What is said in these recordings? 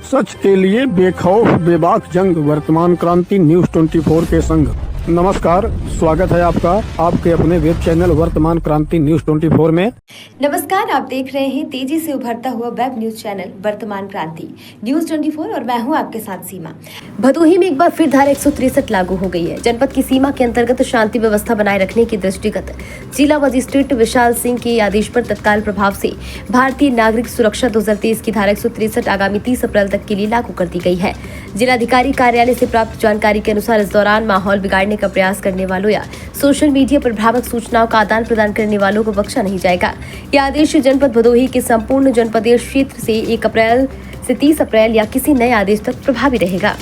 सच के लिए बेखौफ बेबाक जंग, वर्तमान क्रांति न्यूज 24 के संग। नमस्कार, स्वागत है आपका आपके अपने वेब चैनल वर्तमान क्रांति न्यूज 24 में। नमस्कार, आप देख रहे हैं तेजी से उभरता हुआ वेब न्यूज चैनल वर्तमान क्रांति न्यूज 24 और मैं हूं आपके साथ सीमा। भदोही में एक बार फिर धारा 163 लागू हो गई है। जनपद की सीमा के अंतर्गत शांति व्यवस्था बनाए रखने के दृष्टिगत जिला मजिस्ट्रेट विशाल सिंह के आदेश पर तत्काल प्रभाव से भारतीय नागरिक सुरक्षा 2023 की धारा 163 आगामी 30 अप्रैल तक के लिए लागू कर दी गई है। जिलाधिकारी कार्यालय से प्राप्त जानकारी के अनुसार इस दौरान माहौल बिगाड़ने का प्रयास करने वालों या सोशल मीडिया पर भ्रामक सूचनाओं का आदान प्रदान करने वालों को बख्शा नहीं जाएगा। यह आदेश जनपद भदोही के संपूर्ण जनपदीय क्षेत्र से 1 अप्रैल से 30 अप्रैल या किसी नए आदेश तक प्रभावी रहेगा।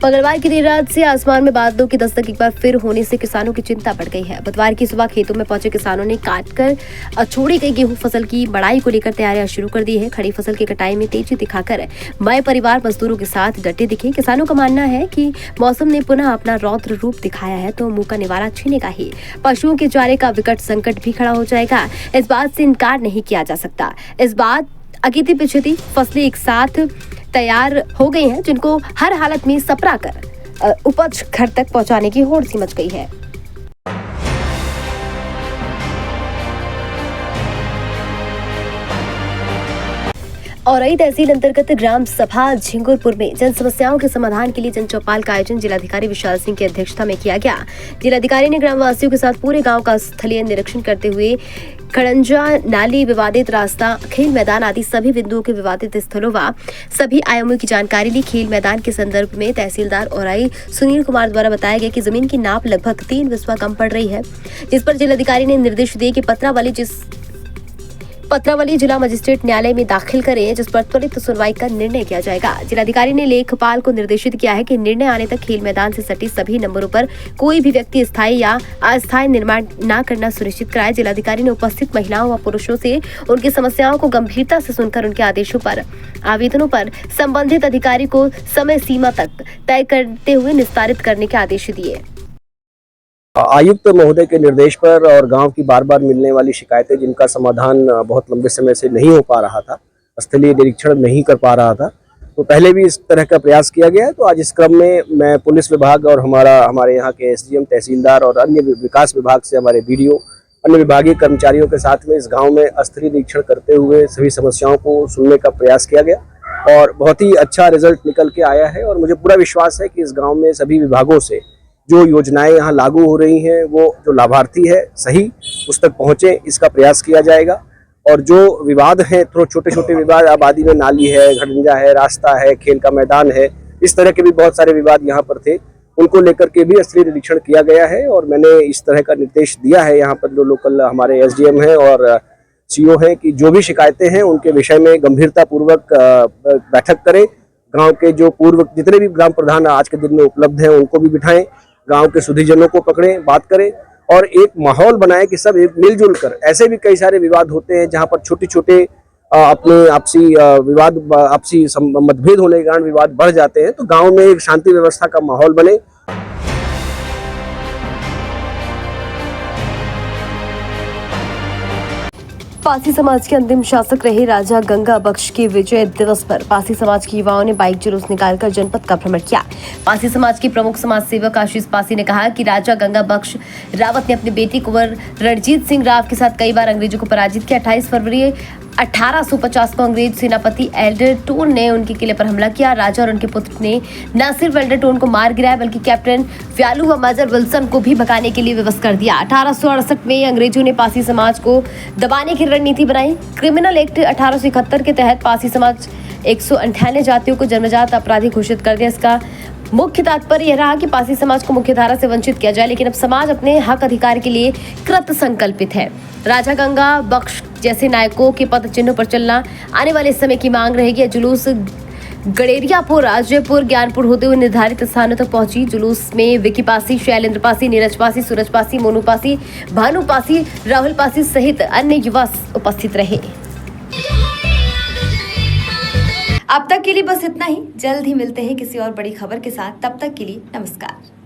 मंगलवार की देर रात से आसमान में बादलों की दस्तक एक बार फिर होने से किसानों की चिंता बढ़ गई है। बुधवार की सुबह खेतों में पहुंचे किसानों ने काटकर छोड़ी गई गेहूं फसल की बढ़ाई को लेकर तैयारियां शुरू कर दी है। खड़ी फसल की कटाई में तेजी दिखाकर मय परिवार मजदूरों के साथ डटे दिखे। किसानों का मानना है कि मौसम ने पुनः अपना रौद्र रूप दिखाया है तो मुंह का निवारा छीनेगा ही। पशुओं के चारे का विकट संकट भी खड़ा हो जाएगा। इस बात से इनकार नहीं किया जा सकता। इस बात अगिती पिछती फसलें एक साथ तैयार हो गई हैं, जिनको हर हालत में सपरा कर उपज घर तक पहुंचाने की होड़ सी मच गई है। औरई तहसील अंतर्गत ग्राम सभा झिंगुरपुर में जन समस्याओं के समाधान के लिए जन चौपाल का आयोजन जिलाधिकारी विशाल सिंह की अध्यक्षता में किया गया। जिलाधिकारी ने ग्रामवासियों के साथ पूरे गांव का स्थलीय निरीक्षण करते हुए खड़ंजा नाली, विवादित रास्ता, खेल मैदान आदि सभी बिंदुओं के विवादित स्थलों व सभी आयामों की जानकारी ली। खेल मैदान के संदर्भ में तहसीलदार औरई सुनील कुमार द्वारा बताया गया कि जमीन की नाप लगभग 3 बिस्वा कम पड़ रही है, जिस पर जिलाधिकारी ने निर्देश दिए कि पत्रावली जिला मजिस्ट्रेट न्यायालय में दाखिल करें, जिस पर त्वरित सुनवाई का निर्णय किया जाएगा। जिलाधिकारी ने लेखपाल को निर्देशित किया है कि निर्णय आने तक खेल मैदान से सटी सभी नंबरों पर कोई भी व्यक्ति स्थायी या अस्थायी निर्माण न करना सुनिश्चित कराए। जिलाधिकारी ने उपस्थित महिलाओं व पुरुषों से उनकी समस्याओं को गंभीरता से सुनकर उनके आदेशों पर आवेदनों पर संबंधित अधिकारी को समय सीमा तक तय करते हुए निस्तारित करने के आदेश दिए। आयुक्त महोदय के निर्देश पर और गांव की बार बार मिलने वाली शिकायतें, जिनका समाधान बहुत लंबे समय से नहीं हो पा रहा था, स्थलीय निरीक्षण नहीं कर पा रहा था, तो पहले भी इस तरह का प्रयास किया गया है। तो आज इस क्रम में मैं पुलिस विभाग और हमारे यहाँ के एसडीएम, तहसीलदार और अन्य विकास विभाग से हमारे बीडीओ, अन्य विभागीय कर्मचारियों के साथ में इस गाँव में स्थलीय निरीक्षण करते हुए सभी समस्याओं को सुनने का प्रयास किया गया और बहुत ही अच्छा रिजल्ट निकल के आया है। और मुझे पूरा विश्वास है कि इस गाँव में सभी विभागों से जो योजनाएं यहाँ लागू हो रही हैं वो जो लाभार्थी है सही उस तक पहुँचे, इसका प्रयास किया जाएगा। और जो विवाद हैं, थोड़े छोटे छोटे विवाद, आबादी में नाली है, खड़ंजा है, रास्ता है, खेल का मैदान है, इस तरह के भी बहुत सारे विवाद यहाँ पर थे, उनको लेकर के भी स्थलीय निरीक्षण किया गया है। और मैंने इस तरह का निर्देश दिया है यहाँ पर जो लोकल हमारे एसडीएम हैं और सीओ हैं कि जो भी शिकायतें हैं उनके विषय में गंभीरता पूर्वक बैठक करें। गाँव के जो पूर्व जितने भी ग्राम प्रधान आज के दिन में उपलब्ध हैं उनको भी बिठाएं, गांव के सुधीजनों को पकड़ें, बात करें और एक माहौल बनाएं कि सब मिलजुल कर। ऐसे भी कई सारे विवाद होते हैं जहां पर छोटे छोटे अपने आपसी विवाद, आपसी मतभेद होने के कारण विवाद बढ़ जाते हैं। तो गांव में एक शांति व्यवस्था का माहौल बने। पासी समाज के अंतिम शासक रहे राजा गंगा बख्श के विजय दिवस पर पासी समाज के युवाओं ने बाइक जुलूस निकालकर जनपद का भ्रमण किया। पासी समाज के प्रमुख समाज सेवक आशीष पासी ने कहा कि राजा गंगा बख्श रावत ने अपनी बेटी कुंवर रणजीत सिंह राव के साथ कई बार अंग्रेजों को पराजित किया। 28 फरवरी 1850 को अंग्रेज सेनापति एल्डरटोन ने उनके किले पर हमला किया। राजा और उनके पुत्र ने न सिर्फ एल्डरटोन को मार गिराया बल्कि कैप्टन व्यालू व मेजर विल्सन को भी भगाने के लिए विवश कर दिया। 1868 में अंग्रेजों ने पासी समाज को दबाने की रणनीति बनाई। क्रिमिनल एक्ट 1871 के तहत पासी समाज 198 जातियों को जन्मजात अपराधी घोषित कर दिया। इसका मुख्य तात्पर्य यह रहा कि पासी समाज को मुख्य धारा से वंचित किया जाए, लेकिन अब समाज अपने हक अधिकार के लिए कृत संकल्पित है। राजा गंगा बख्श जैसे नायकों के पद चिन्हों पर चलना आने वाले समय की मांग रहेगी। जुलूस गड़ेरियापुर, अजयपुर, ज्ञानपुर होते हुए निर्धारित स्थानों तक पहुंची। जुलूस में विकी पासी, शैलेंद्र पासी, नीरज पासी, सूरज पासी, मोनू पासी, भानु पासी, राहुल पासी सहित अन्य युवा उपस्थित रहे। अब तक के लिए बस इतना ही। जल्द ही मिलते हैं किसी और बड़ी खबर के साथ। तब तक के लिए नमस्कार।